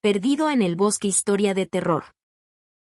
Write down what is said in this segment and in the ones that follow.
Perdido en el bosque, historia de terror.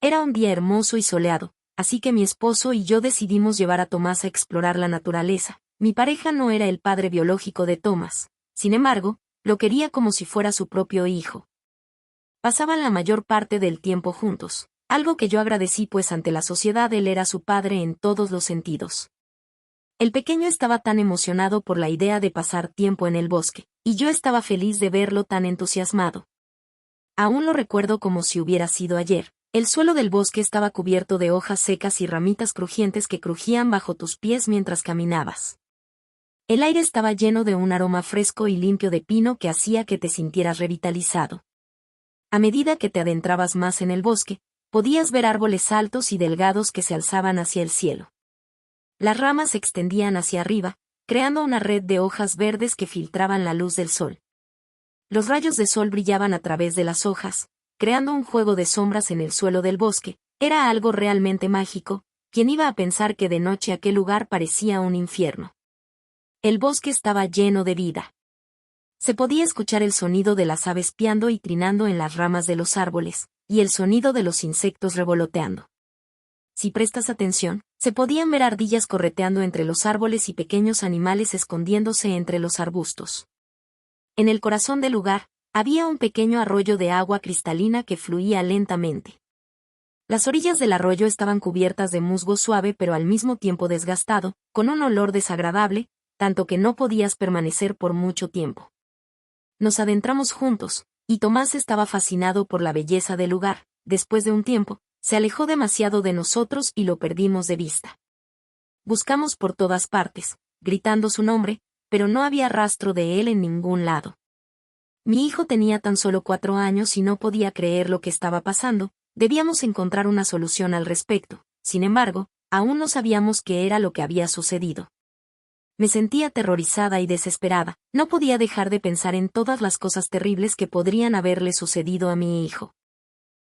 Era un día hermoso y soleado, así que mi esposo y yo decidimos llevar a Tomás a explorar la naturaleza. Mi pareja no era el padre biológico de Tomás, sin embargo, lo quería como si fuera su propio hijo. Pasaban la mayor parte del tiempo juntos, algo que yo agradecí pues ante la sociedad él era su padre en todos los sentidos. El pequeño estaba tan emocionado por la idea de pasar tiempo en el bosque, y yo estaba feliz de verlo tan entusiasmado. Aún lo recuerdo como si hubiera sido ayer. El suelo del bosque estaba cubierto de hojas secas y ramitas crujientes que crujían bajo tus pies mientras caminabas. El aire estaba lleno de un aroma fresco y limpio de pino que hacía que te sintieras revitalizado. A medida que te adentrabas más en el bosque, podías ver árboles altos y delgados que se alzaban hacia el cielo. Las ramas se extendían hacia arriba, creando una red de hojas verdes que filtraban la luz del sol. Los rayos de sol brillaban a través de las hojas, creando un juego de sombras en el suelo del bosque. Era algo realmente mágico. ¿Quién iba a pensar que de noche aquel lugar parecía un infierno? El bosque estaba lleno de vida. Se podía escuchar el sonido de las aves piando y trinando en las ramas de los árboles, y el sonido de los insectos revoloteando. Si prestas atención, se podían ver ardillas correteando entre los árboles y pequeños animales escondiéndose entre los arbustos. En el corazón del lugar, había un pequeño arroyo de agua cristalina que fluía lentamente. Las orillas del arroyo estaban cubiertas de musgo suave pero al mismo tiempo desgastado, con un olor desagradable, tanto que no podías permanecer por mucho tiempo. Nos adentramos juntos, y Tomás estaba fascinado por la belleza del lugar. Después de un tiempo, se alejó demasiado de nosotros y lo perdimos de vista. Buscamos por todas partes, gritando su nombre, pero no había rastro de él en ningún lado. Mi hijo tenía tan solo 4 años y no podía creer lo que estaba pasando. Debíamos encontrar una solución al respecto. Sin embargo, aún no sabíamos qué era lo que había sucedido. Me sentía aterrorizada y desesperada. No podía dejar de pensar en todas las cosas terribles que podrían haberle sucedido a mi hijo.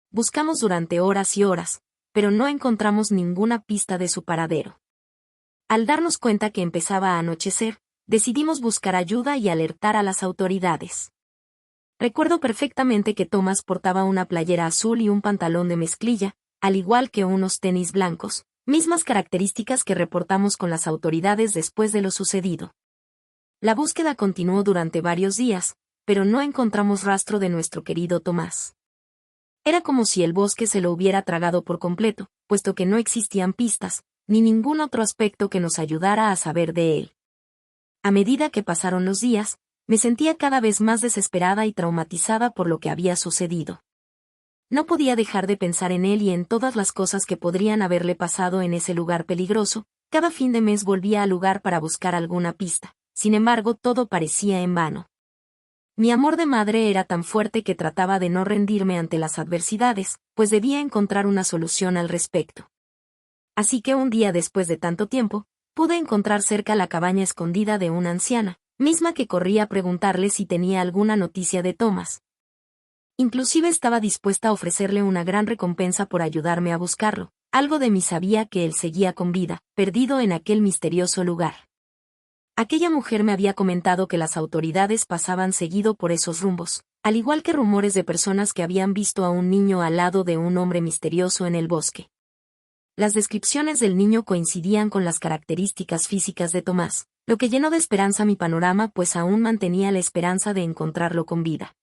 Buscamos durante horas y horas, pero no encontramos ninguna pista de su paradero. Al darnos cuenta que empezaba a anochecer, decidimos buscar ayuda y alertar a las autoridades. Recuerdo perfectamente que Tomás portaba una playera azul y un pantalón de mezclilla, al igual que unos tenis blancos, mismas características que reportamos con las autoridades después de lo sucedido. La búsqueda continuó durante varios días, pero no encontramos rastro de nuestro querido Tomás. Era como si el bosque se lo hubiera tragado por completo, puesto que no existían pistas, ni ningún otro aspecto que nos ayudara a saber de él. A medida que pasaron los días, me sentía cada vez más desesperada y traumatizada por lo que había sucedido. No podía dejar de pensar en él y en todas las cosas que podrían haberle pasado en ese lugar peligroso. Cada fin de mes volvía al lugar para buscar alguna pista. Sin embargo, todo parecía en vano. Mi amor de madre era tan fuerte que trataba de no rendirme ante las adversidades, pues debía encontrar una solución al respecto. Así que un día después de tanto tiempo, pude encontrar cerca la cabaña escondida de una anciana, misma que corría a preguntarle si tenía alguna noticia de Tomás. Inclusive estaba dispuesta a ofrecerle una gran recompensa por ayudarme a buscarlo. Algo de mí sabía que él seguía con vida, perdido en aquel misterioso lugar. Aquella mujer me había comentado que las autoridades pasaban seguido por esos rumbos, al igual que rumores de personas que habían visto a un niño al lado de un hombre misterioso en el bosque. Las descripciones del niño coincidían con las características físicas de Tomás, lo que llenó de esperanza mi panorama pues aún mantenía la esperanza de encontrarlo con vida.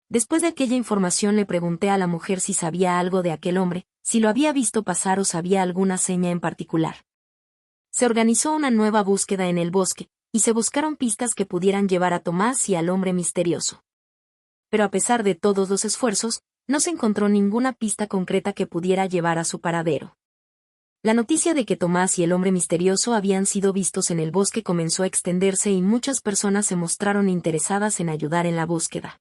Después de aquella información le pregunté a la mujer si sabía algo de aquel hombre, si lo había visto pasar o sabía alguna seña en particular. Se organizó una nueva búsqueda en el bosque, y se buscaron pistas que pudieran llevar a Tomás y al hombre misterioso. Pero a pesar de todos los esfuerzos, no se encontró ninguna pista concreta que pudiera llevar a su paradero. La noticia de que Tomás y el hombre misterioso habían sido vistos en el bosque comenzó a extenderse y muchas personas se mostraron interesadas en ayudar en la búsqueda.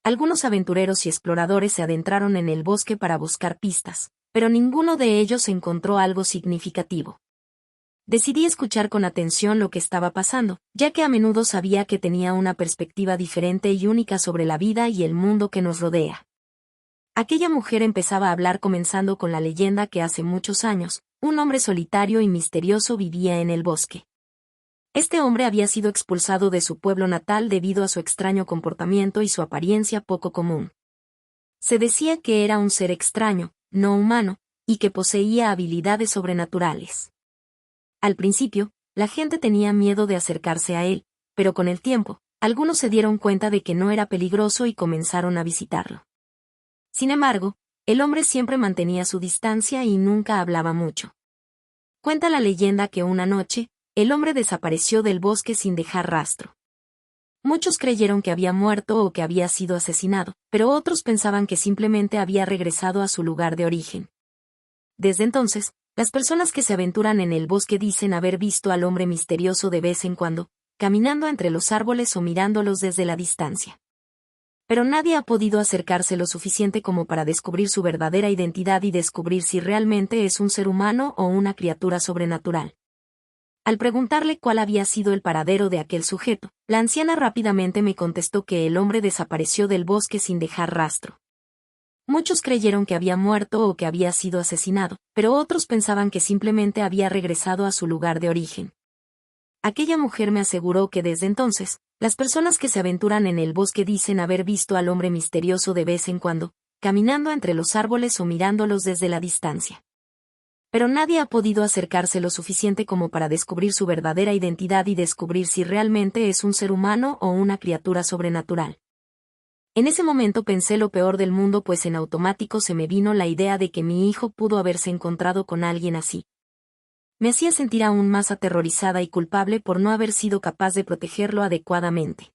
Algunos aventureros y exploradores se adentraron en el bosque para buscar pistas, pero ninguno de ellos encontró algo significativo. Decidí escuchar con atención lo que estaba pasando, ya que a menudo sabía que tenía una perspectiva diferente y única sobre la vida y el mundo que nos rodea. Aquella mujer empezaba a hablar comenzando con la leyenda que hace muchos años, un hombre solitario y misterioso vivía en el bosque. Este hombre había sido expulsado de su pueblo natal debido a su extraño comportamiento y su apariencia poco común. Se decía que era un ser extraño, no humano, y que poseía habilidades sobrenaturales. Al principio, la gente tenía miedo de acercarse a él, pero con el tiempo, algunos se dieron cuenta de que no era peligroso y comenzaron a visitarlo. Sin embargo, el hombre siempre mantenía su distancia y nunca hablaba mucho. Cuenta la leyenda que una noche, el hombre desapareció del bosque sin dejar rastro. Muchos creyeron que había muerto o que había sido asesinado, pero otros pensaban que simplemente había regresado a su lugar de origen. Desde entonces, las personas que se aventuran en el bosque dicen haber visto al hombre misterioso de vez en cuando, caminando entre los árboles o mirándolos desde la distancia. Pero nadie ha podido acercarse lo suficiente como para descubrir su verdadera identidad y descubrir si realmente es un ser humano o una criatura sobrenatural. Al preguntarle cuál había sido el paradero de aquel sujeto, la anciana rápidamente me contestó que el hombre desapareció del bosque sin dejar rastro. Muchos creyeron que había muerto o que había sido asesinado, pero otros pensaban que simplemente había regresado a su lugar de origen. Aquella mujer me aseguró que desde entonces, las personas que se aventuran en el bosque dicen haber visto al hombre misterioso de vez en cuando, caminando entre los árboles o mirándolos desde la distancia. Pero nadie ha podido acercarse lo suficiente como para descubrir su verdadera identidad y descubrir si realmente es un ser humano o una criatura sobrenatural. En ese momento pensé lo peor del mundo, pues en automático se me vino la idea de que mi hijo pudo haberse encontrado con alguien así. Me hacía sentir aún más aterrorizada y culpable por no haber sido capaz de protegerlo adecuadamente.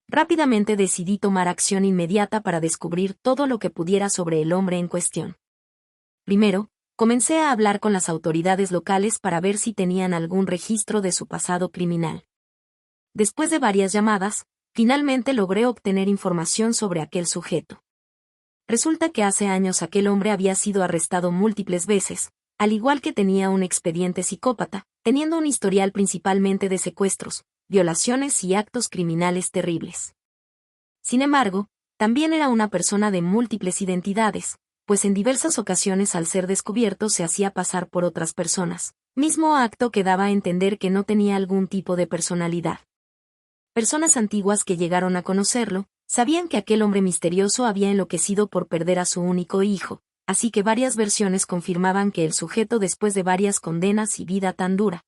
Rápidamente decidí tomar acción inmediata para descubrir todo lo que pudiera sobre el hombre en cuestión. Primero, comencé a hablar con las autoridades locales para ver si tenían algún registro de su pasado criminal. Después de varias llamadas, finalmente logré obtener información sobre aquel sujeto. Resulta que hace años aquel hombre había sido arrestado múltiples veces, al igual que tenía un expediente psicópata, teniendo un historial principalmente de secuestros, violaciones y actos criminales terribles. Sin embargo, también era una persona de múltiples identidades, pues en diversas ocasiones al ser descubierto se hacía pasar por otras personas, mismo acto que daba a entender que no tenía algún tipo de personalidad. Personas antiguas que llegaron a conocerlo, sabían que aquel hombre misterioso había enloquecido por perder a su único hijo, así que varias versiones confirmaban que el sujeto, después de varias condenas y vida tan dura,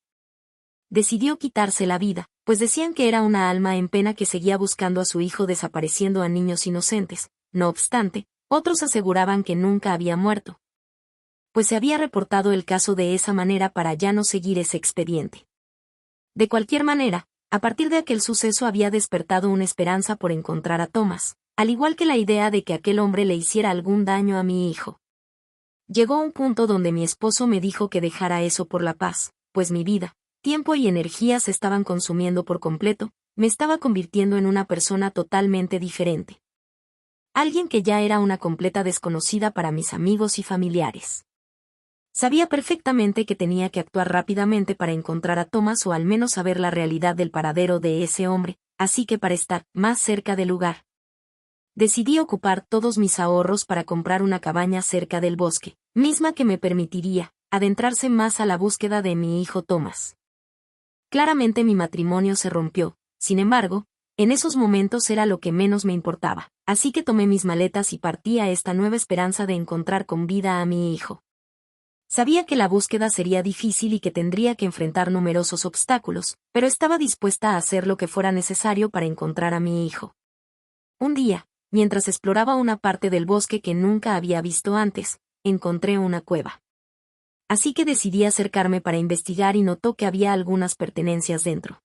decidió quitarse la vida, pues decían que era una alma en pena que seguía buscando a su hijo desapareciendo a niños inocentes. No obstante, otros aseguraban que nunca había muerto, pues se había reportado el caso de esa manera para ya no seguir ese expediente. De cualquier manera, a partir de aquel suceso había despertado una esperanza por encontrar a Thomas, al igual que la idea de que aquel hombre le hiciera algún daño a mi hijo. Llegó un punto donde mi esposo me dijo que dejara eso por la paz, pues mi vida, tiempo y energía se estaban consumiendo por completo, me estaba convirtiendo en una persona totalmente diferente. Alguien que ya era una completa desconocida para mis amigos y familiares. Sabía perfectamente que tenía que actuar rápidamente para encontrar a Thomas o al menos saber la realidad del paradero de ese hombre, así que para estar más cerca del lugar, decidí ocupar todos mis ahorros para comprar una cabaña cerca del bosque, misma que me permitiría adentrarse más a la búsqueda de mi hijo Thomas. Claramente mi matrimonio se rompió, sin embargo, en esos momentos era lo que menos me importaba, así que tomé mis maletas y partí a esta nueva esperanza de encontrar con vida a mi hijo. Sabía que la búsqueda sería difícil y que tendría que enfrentar numerosos obstáculos, pero estaba dispuesta a hacer lo que fuera necesario para encontrar a mi hijo. Un día, mientras exploraba una parte del bosque que nunca había visto antes, encontré una cueva. Así que decidí acercarme para investigar y notó que había algunas pertenencias dentro.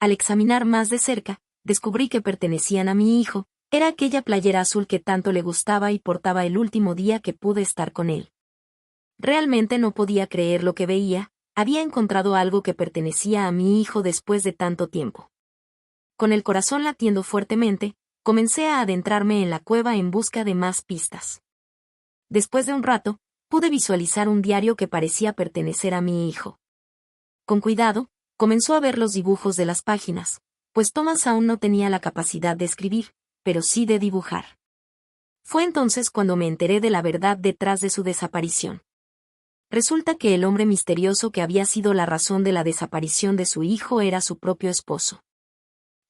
Al examinar más de cerca, descubrí que pertenecían a mi hijo, era aquella playera azul que tanto le gustaba y portaba el último día que pude estar con él. Realmente no podía creer lo que veía, había encontrado algo que pertenecía a mi hijo después de tanto tiempo. Con el corazón latiendo fuertemente, comencé a adentrarme en la cueva en busca de más pistas. Después de un rato, pude visualizar un diario que parecía pertenecer a mi hijo. Con cuidado, comenzó a ver los dibujos de las páginas, pues Thomas aún no tenía la capacidad de escribir, pero sí de dibujar. Fue entonces cuando me enteré de la verdad detrás de su desaparición. Resulta que el hombre misterioso que había sido la razón de la desaparición de su hijo era su propio esposo.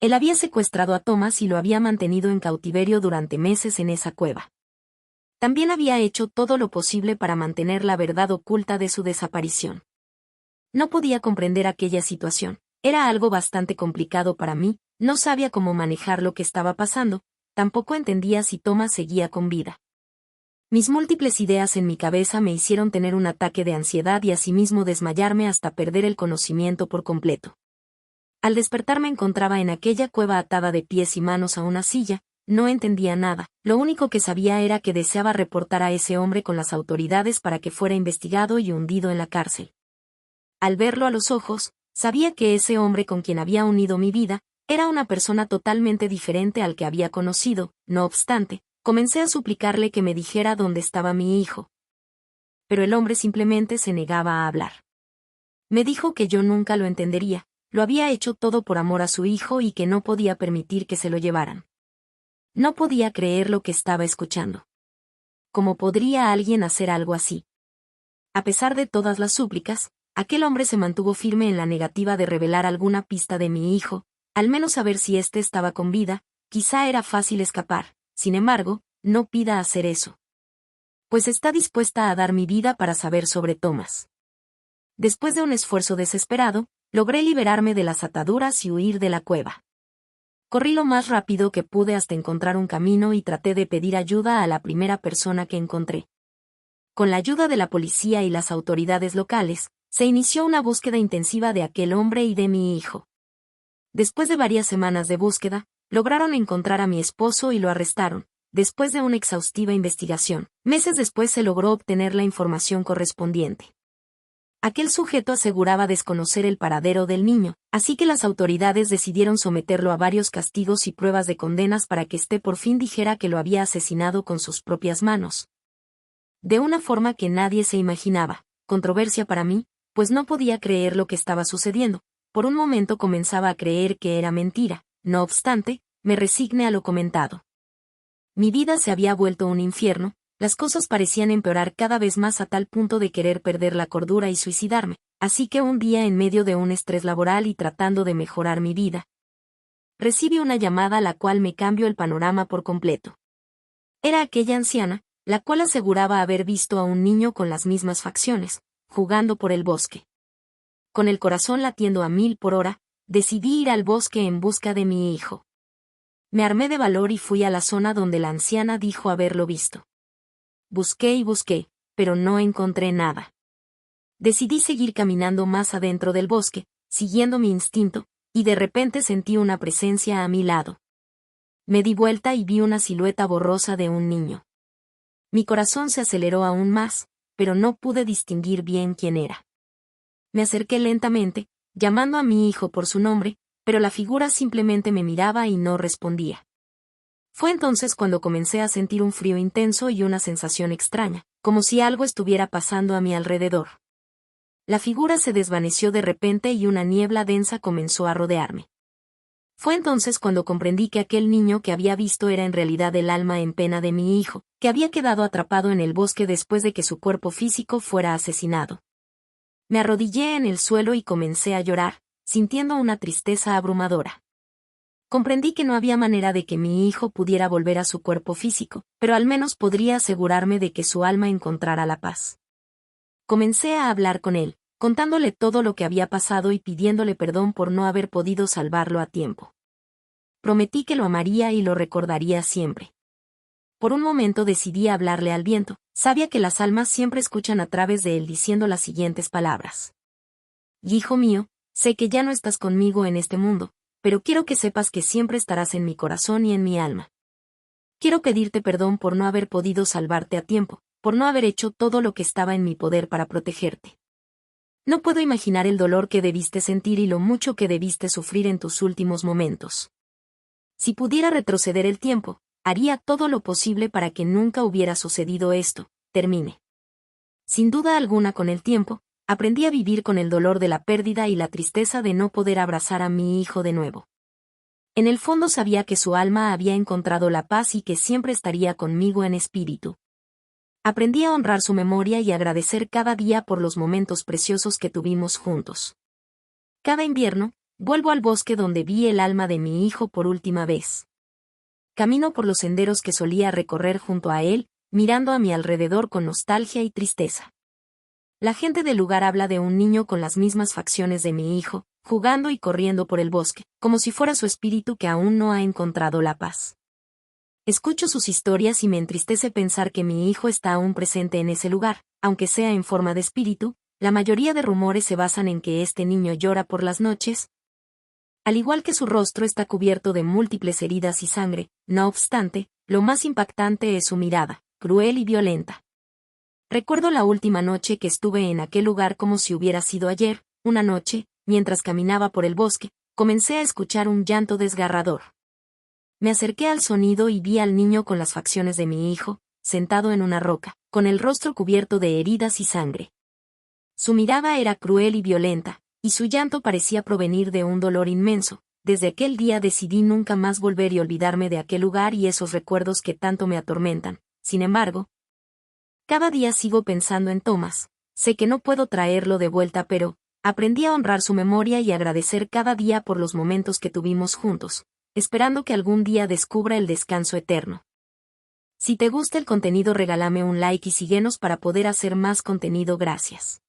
Él había secuestrado a Thomas y lo había mantenido en cautiverio durante meses en esa cueva. También había hecho todo lo posible para mantener la verdad oculta de su desaparición. No podía comprender aquella situación. Era algo bastante complicado para mí, no sabía cómo manejar lo que estaba pasando, tampoco entendía si Thomas seguía con vida. Mis múltiples ideas en mi cabeza me hicieron tener un ataque de ansiedad y asimismo desmayarme hasta perder el conocimiento por completo. Al despertar me encontraba en aquella cueva atada de pies y manos a una silla, no entendía nada, lo único que sabía era que deseaba reportar a ese hombre con las autoridades para que fuera investigado y hundido en la cárcel. Al verlo a los ojos, sabía que ese hombre con quien había unido mi vida, era una persona totalmente diferente al que había conocido, no obstante, comencé a suplicarle que me dijera dónde estaba mi hijo. Pero el hombre simplemente se negaba a hablar. Me dijo que yo nunca lo entendería, lo había hecho todo por amor a su hijo y que no podía permitir que se lo llevaran. No podía creer lo que estaba escuchando. ¿Cómo podría alguien hacer algo así? A pesar de todas las súplicas, aquel hombre se mantuvo firme en la negativa de revelar alguna pista de mi hijo, al menos saber si éste estaba con vida, quizá era fácil escapar, sin embargo, no pida hacer eso. Pues está dispuesta a dar mi vida para saber sobre Thomas. Después de un esfuerzo desesperado, logré liberarme de las ataduras y huir de la cueva. Corrí lo más rápido que pude hasta encontrar un camino y traté de pedir ayuda a la primera persona que encontré. Con la ayuda de la policía y las autoridades locales, se inició una búsqueda intensiva de aquel hombre y de mi hijo. Después de varias semanas de búsqueda, lograron encontrar a mi esposo y lo arrestaron. Después de una exhaustiva investigación, meses después se logró obtener la información correspondiente. Aquel sujeto aseguraba desconocer el paradero del niño, así que las autoridades decidieron someterlo a varios castigos y pruebas de condenas para que éste por fin dijera que lo había asesinado con sus propias manos. De una forma que nadie se imaginaba, controversia para mí, pues no podía creer lo que estaba sucediendo. Por un momento comenzaba a creer que era mentira, no obstante, me resigné a lo comentado. Mi vida se había vuelto un infierno. Las cosas parecían empeorar cada vez más a tal punto de querer perder la cordura y suicidarme, así que un día en medio de un estrés laboral y tratando de mejorar mi vida, recibí una llamada la cual me cambió el panorama por completo. Era aquella anciana, la cual aseguraba haber visto a un niño con las mismas facciones, jugando por el bosque. Con el corazón latiendo a 1000 por hora, decidí ir al bosque en busca de mi hijo. Me armé de valor y fui a la zona donde la anciana dijo haberlo visto. Busqué y busqué, pero no encontré nada. Decidí seguir caminando más adentro del bosque, siguiendo mi instinto, y de repente sentí una presencia a mi lado. Me di vuelta y vi una silueta borrosa de un niño. Mi corazón se aceleró aún más, pero no pude distinguir bien quién era. Me acerqué lentamente, llamando a mi hijo por su nombre, pero la figura simplemente me miraba y no respondía. Fue entonces cuando comencé a sentir un frío intenso y una sensación extraña, como si algo estuviera pasando a mi alrededor. La figura se desvaneció de repente y una niebla densa comenzó a rodearme. Fue entonces cuando comprendí que aquel niño que había visto era en realidad el alma en pena de mi hijo, que había quedado atrapado en el bosque después de que su cuerpo físico fuera asesinado. Me arrodillé en el suelo y comencé a llorar, sintiendo una tristeza abrumadora. Comprendí que no había manera de que mi hijo pudiera volver a su cuerpo físico, pero al menos podría asegurarme de que su alma encontrara la paz. Comencé a hablar con él, contándole todo lo que había pasado y pidiéndole perdón por no haber podido salvarlo a tiempo. Prometí que lo amaría y lo recordaría siempre. Por un momento decidí hablarle al viento, sabía que las almas siempre escuchan a través de él diciendo las siguientes palabras. Hijo mío, sé que ya no estás conmigo en este mundo, pero quiero que sepas que siempre estarás en mi corazón y en mi alma. Quiero pedirte perdón por no haber podido salvarte a tiempo, por no haber hecho todo lo que estaba en mi poder para protegerte. No puedo imaginar el dolor que debiste sentir y lo mucho que debiste sufrir en tus últimos momentos. Si pudiera retroceder el tiempo, haría todo lo posible para que nunca hubiera sucedido esto, termine. Sin duda alguna con el tiempo, aprendí a vivir con el dolor de la pérdida y la tristeza de no poder abrazar a mi hijo de nuevo. En el fondo sabía que su alma había encontrado la paz y que siempre estaría conmigo en espíritu. Aprendí a honrar su memoria y agradecer cada día por los momentos preciosos que tuvimos juntos. Cada invierno, Vuelvo al bosque donde vi el alma de mi hijo por última vez. Camino por los senderos que solía recorrer junto a él, mirando a mi alrededor con nostalgia y tristeza. La gente del lugar habla de un niño con las mismas facciones de mi hijo, jugando y corriendo por el bosque, como si fuera su espíritu que aún no ha encontrado la paz. Escucho sus historias y me entristece pensar que mi hijo está aún presente en ese lugar, aunque sea en forma de espíritu. La mayoría de rumores se basan en que este niño llora por las noches, al igual que su rostro está cubierto de múltiples heridas y sangre. No obstante, lo más impactante es su mirada, cruel y violenta. Recuerdo la última noche que estuve en aquel lugar como si hubiera sido ayer. Una noche, mientras caminaba por el bosque, comencé a escuchar un llanto desgarrador. Me acerqué al sonido y vi al niño con las facciones de mi hijo, sentado en una roca, con el rostro cubierto de heridas y sangre. Su mirada era cruel y violenta, y su llanto parecía provenir de un dolor inmenso. Desde aquel día decidí nunca más volver y olvidarme de aquel lugar y esos recuerdos que tanto me atormentan. Sin embargo, cada día sigo pensando en Thomas. Sé que no puedo traerlo de vuelta, pero aprendí a honrar su memoria y agradecer cada día por los momentos que tuvimos juntos, esperando que algún día descubra el descanso eterno. Si te gusta el contenido, regálame un like y síguenos para poder hacer más contenido. Gracias.